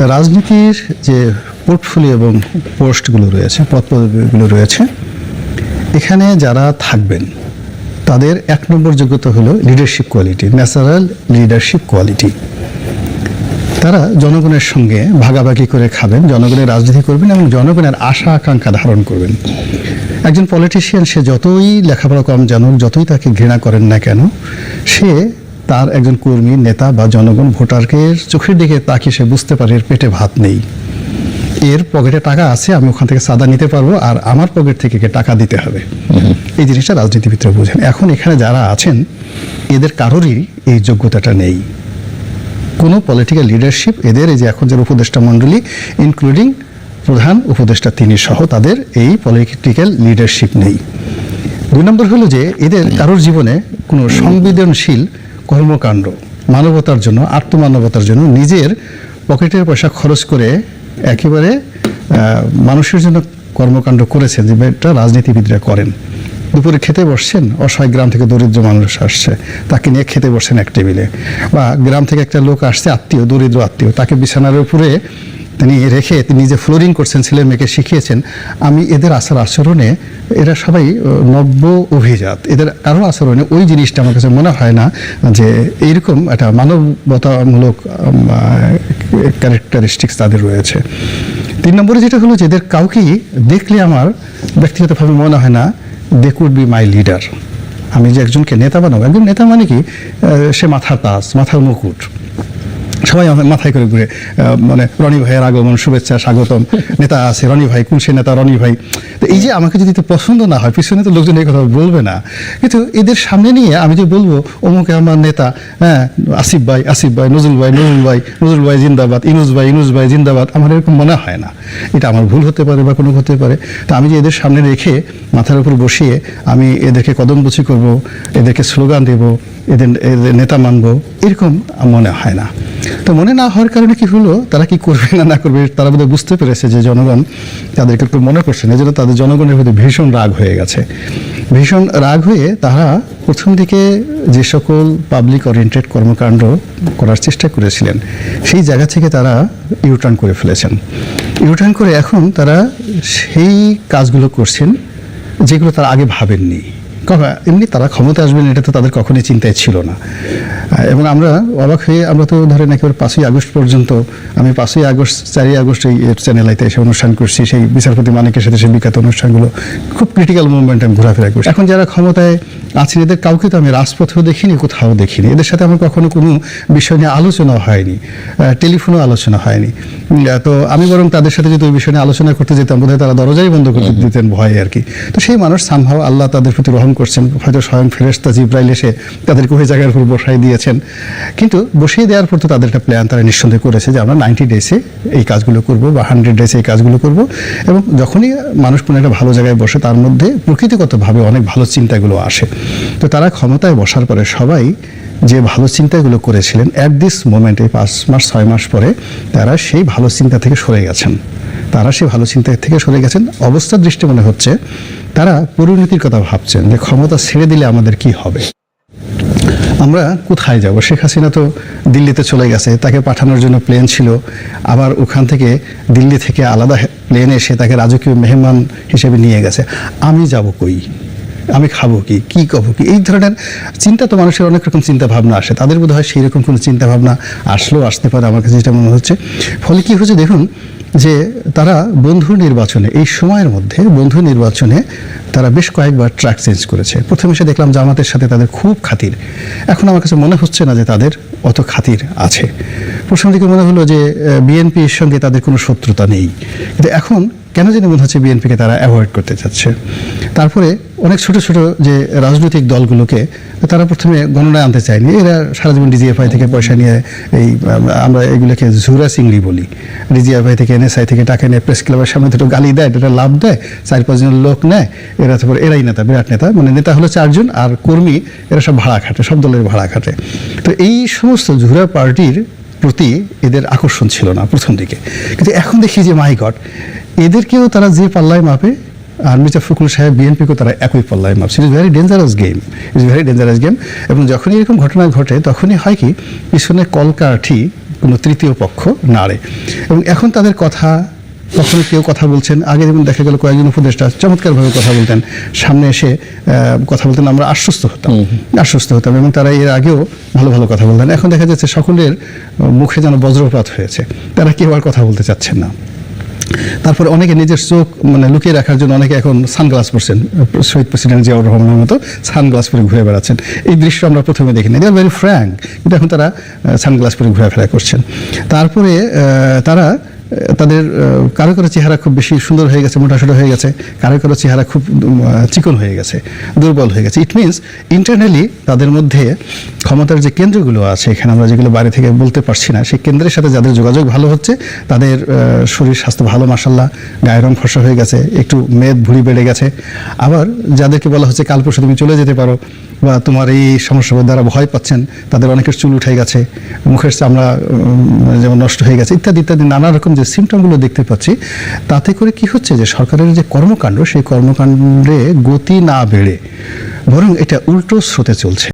রাজনীতির যে পোর্টফোলিও এবং পোস্টগুলো রয়েছে, পদপদবিগুলো রয়েছে, এখানে যারা থাকবেন তাদের 1 নম্বর যোগ্যতা হলো leadership quality, natural leadership quality. তারা জনগণের সঙ্গে ভাগাভাগি করে খাবেন, জনগণের রাজনীতি করবেন এবং জনগণের আশা আকাঙ্ক্ষা ধারণ করবেন। একজন পলিটিশিয়ান সে যতই লেখাপড়া কম জানুক, যতই তাকে ঘৃণা করেন না কেন, সে তার একজন কর্মী, নেতা বা জনগণ ভোটারকে চোখের দিকে তাকিয়ে সে বুঝতে পারে এর পেটে ভাত নেই, এর পকেটে টাকা আছে, আমি ওখান থেকে চাঁদা নিতে পারবো, আর আমার পকেট থেকে টাকা দিতে হবে। এই জিনিসটা রাজনীতিবিদরা বোঝেন। এখন এখানে যারা আছেন এদের কারোরই এই যোগ্যতাটা নেই, কোনো পলিটিক্যাল লিডারশিপ এদের, এই যে এখন যারা উপদেষ্টা মণ্ডলী ইনক্লুডিং প্রধান উপদেষ্টা তিনি সহ, তাদের এই পলিটিক্যাল লিডারশিপ নেই। 2 নম্বর হলো যে এদের কারোর জীবনে কোনো সংবেদনশীল কর্মকাণ্ড, মানবতার জন্য, আত্মমানবতার জন্য নিজের পকেটের পয়সা খরচ করে একেবারে মানুষের জন্য কর্মকাণ্ড করেছেন, যেটা রাজনীতিবিদরা করেন। দুপুরে খেতে বসছেন, অসহায় গ্রাম থেকে দরিদ্র মানুষ আসছে, তাকে নিয়ে খেতে বসছেন এক টেবিলে, বা গ্রাম থেকে একটা লোক আসছে, আত্মীয়, দরিদ্র আত্মীয়, তাকে বিছানার উপরে তিনি রেখে তিনি যে ফ্লোরিং করছেন, ছেলে মেয়েকে শিখিয়েছেন। আমি এদের আচরণে, এরা সবাই নব্য অভিজাত, এদের কারো আচরণে ওই জিনিসটা আমার কাছে মনে হয় না যে এইরকম একটা মানবতামূলক ক্যারেক্টারিস্টিক্স তাদের রয়েছে। 3 নম্বরে যেটা হলো যে এদের কাউকেই দেখলে আমার ব্যক্তিগতভাবে মনে হয় না they could be my leader. আমি যে একজনকে নেতা বানাবো, একজন নেতা মানে কি, সে মাথার তাজ, মাথার মুকুট, সবাই মাথায় করে ঘুরে, মানে রনি ভাইয়ের আগমন, শুভেচ্ছা, স্বাগতম, নেতা আছে রনি ভাই, কোন সে নেতা রনি ভাই। তো এই যে আমাকে যদি পছন্দ না হয়, পিছনে তো লোকজন এই কথা বলবে না, কিন্তু এদের সামনে নিয়ে আমি যে বলবো অমুকে আমার নেতা, হ্যাঁ আসিফ ভাই, আসিফ ভাই, নজরুল ভাই, নজরুল ভাই, নজরুল ভাই জিন্দাবাদ, ইনুস ভাই, ইনুস ভাই জিন্দাবাদ, আমার এরকম মনে হয় না। এটা আমার ভুল হতে পারে বা কোনো হতে পারে। তো আমি যে এদের সামনে রেখে মাথার উপর বসিয়ে আমি এদেরকে কদমবুচি করব, এদেরকে স্লোগান দেব, এদের নেতা মানব, এরকম মনে হয় না। তো মনে না হওয়ার কারণে কি হলো, তারা কি করবে না না করবে, তারা বোধহয় বুঝতে পেরেছে যে জনগণ তাদেরকে একটু মনে করছে না, এজন্য তাদের জনগণের প্রতি ভীষণ রাগ হয়ে গেছে। ভীষণ রাগ হয়ে তারা প্রথম দিকে যে সকল পাবলিক ওরিয়েন্টেড কর্মকাণ্ড করার চেষ্টা করেছিলেন, সেই জায়গা থেকে তারা ইউটার্ন করে ফেলেছেন। ইউটার্ন করে এখন তারা সেই কাজগুলো করছেন যেগুলো তারা আগে ভাবেননি। এমনি তারা ক্ষমতা আসবেন এটা তো তাদের কখনোই চিন্তায় ছিল না। এবং আমরা অবাক হয়ে, আমরা তো ধরেন একেবারে 5ই আগস্ট পর্যন্ত, আমি 5ই আগস্ট 4ই আগস্ট এই চ্যানেল আইতে এসে অনুষ্ঠান করছি, সেই বিচারপতি মানিকের সাথে সেই বিখ্যাত অনুষ্ঠানগুলো, খুব ক্রিটিক্যাল মুভমেন্ট আমি ঘোরাফেরা করছি। এখন যারা ক্ষমতায় আছেন এদের কাউকে তো আমি রাজপথেও দেখিনি, কোথাও দেখিনি, এদের সাথে আমার কখনো কোনো বিষয় নিয়ে আলোচনা হয়নি, টেলিফোনেও আলোচনা হয়নি। তো আমি বরং তাদের সাথে যদি ওই বিষয় নিয়ে আলোচনা করতে যেতাম, বোধহয় তারা দরজাই বন্ধ করে দিতেন ভয়ে আর কি। তো সেই মানুষ সামহাও আল্লাহ তাদের প্রতি রহম করছেন, হয়তো স্বয়ং ফেরেশতা জিবরাইল এসে তাদেরকে ওই জায়গার উপর বসাই দিয়েছেন। কিন্তু বসিয়ে দেওয়ার পর তো তাদের একটা প্ল্যান তারা নিঃসন্দেহে করেছে যে আমরা 90 ডেজে এই কাজগুলো করব বা 100 ডেজে এই কাজগুলো করব। এবং যখনই মানুষ কোনো একটা ভালো জায়গায় বসে, তার মধ্যে প্রকৃতিগতভাবে অনেক ভালো চিন্তাগুলো আসে। তো তারা ক্ষমতায় বসার পরে সবাই যে ভালো চিন্তাগুলো করেছিলেন, অ্যাট দিস মোমেন্ট, এই 5 মাস 6 মাস পরে তারা সেই ভালো চিন্তা থেকে সরে গেছেন। তারা সেই ভালো চিন্তা থেকে সরে গেছেন। অবস্থার দৃষ্টি মনে হচ্ছে তারা পরিণতির কথা ভাবছেন যে ক্ষমতা ছেড়ে দিলে আমাদের কি হবে, আমরা কোথায় যাব। শেখ হাসিনা তো দিল্লিতে চলে গেছে, তাকে পাঠানোর জন্য প্লেন ছিল, আবার ওখান থেকে দিল্লি থেকে আলাদা প্লেনে এসে তাকে রাজকীয় মেহমান হিসেবে নিয়ে গেছে। আমি যাব কই, আমি খাবো কি, কি করবো কি, এই ধরনের চিন্তা তো মানুষের অনেক রকম চিন্তা ভাবনা আসে। তাদের বোধ হয় সেই রকম কোনো চিন্তা ভাবনা আসলেও আসতে পারে, আমার কাছে যেটা মনে হচ্ছে। ফলে কি হচ্ছে দেখুন, যে তারা বন্ধু নির্বাচনে, এই সময়ের মধ্যে বন্ধু নির্বাচনে তারা বেশ কয়েকবার ট্র্যাক চেঞ্জ করেছে। প্রথমে এসে দেখলাম জামাতের সাথে তাদের খুব খাতির, এখন আমার কাছে মনে হচ্ছে না যে তাদের অত খাতির আছে। প্রথম দিকে মনে হলো যে বিএনপির সঙ্গে তাদের কোনো শত্রুতা নেই, কিন্তু এখন কেন জানি মনে হচ্ছে বিএনপিকে তারা অ্যাভয়েড করতে চাচ্ছে। তারপরে অনেক ছোট ছোট যে রাজনৈতিক দলগুলোকে তারা প্রথমে গণনায় আনতে চায়নি। এরা সারা জীবন ডিজিএফআই থেকে পয়সা নিয়ে, এই আমরা এগুলোকে ঝুরা চিংড়ি বলি, ডিজিএফআই থেকে এনএসআই থেকে টাকা নিয়ে প্রেস ক্লাবের সামনে দুটো গালি দেয়, এটা লাভ দেয়, 4-5 জন লোক নেয়, এরা তারপর এরাই নেতা, বিরাট নেতা। মানে নেতা হলো 4 জন, আর কর্মী এরা সব ভাড়া খাটে, সব দলের ভাড়া খাটে। তো এই সমস্ত ঝুরা পার্টির প্রতি এদের আকর্ষণ ছিল না প্রথম দিকে, কিন্তু এখন দেখি যে মাই গড, এদেরকেও তারা যে পাল্লায় মাপে, আর মির্জা ফখরুল সাহেব বিএনপিকেও তারা একই পাল্লায় মাপছে। It's very dangerous game, it's very dangerous game. এবং যখনই এরকম ঘটনা ঘটে তখনই হয় কি, পিছনে কলকাঠি কোনো তৃতীয় পক্ষ নাড়ে। এবং এখন তাদের কথা, কখনো কেউ কথা বলছেন, আগে যেমন দেখা গেল কয়েকজন উপদেষ্টা চমৎকারভাবে কথা বলতেন, সামনে এসে কথা বলতেন, আমরা আশ্বস্ত হতাম এবং তারা এর আগেও ভালো ভালো কথা বলতেন। এখন দেখা যাচ্ছে সকলের মুখে যেন বজ্রপাত হয়েছে, তারা কেউ আর কথা বলতে চাচ্ছেন না। তারপরে অনেকে নিজের চোখ লুকিয়ে রাখার জন্য অনেকে এখন সানগ্লাস পরছেন, শহীদ প্রেসিডেন্ট জিয়াউর রহমানের মতো সানগ্লাস পরে ঘুরে বেড়াচ্ছেন। এই দৃশ্য আমরা প্রথমে দেখিনি, দে আর ভেরি ফ্র্যাঙ্ক, কিন্তু এখন তারা সানগ্লাস পরে ঘোরাফেরা করছেন। তারপরে তারা তাদের কারো কারো চেহারা খুব বেশি সুন্দর হয়ে গেছে, মোটাসোটা হয়ে গেছে, কারো কারো চেহারা খুব চিকন হয়ে গেছে, দুর্বল হয়ে গেছে। ইট মিনস ইন্টারনালি তাদের মধ্যে ক্ষমতার যে কেন্দ্রগুলো আছে, এখানে আমরা যেগুলো বাইরে থেকে বলতে পারছি না, সেই কেন্দ্রের সাথে যাদের যোগাযোগ ভালো হচ্ছে, তাদের শরীর স্বাস্থ্য ভালো, মাশাআল্লাহ, গায়ের রং ফর্সা হয়ে গেছে, একটু মেদ ভুঁড়ি বেড়ে গেছে। আবার যাদেরকে বলা হচ্ছে কাল পরশু তুমি চলে যেতে পারো বা তোমার এই সমস্যার দ্বারা ভয় পাচ্ছেন, তাদের অনেকের চুল উঠে গেছে, মুখের চামড়া যেমন নষ্ট হয়ে গেছে, ইত্যাদি ইত্যাদি নানা রকম যে সিমটমগুলো দেখতে পাচ্ছি, তাতে করে কি হচ্ছে যে সরকারের যে কর্মকাণ্ড, সেই কর্মকাণ্ডে গতি না বেড়ে বরং এটা উল্টো স্রোতে চলছে।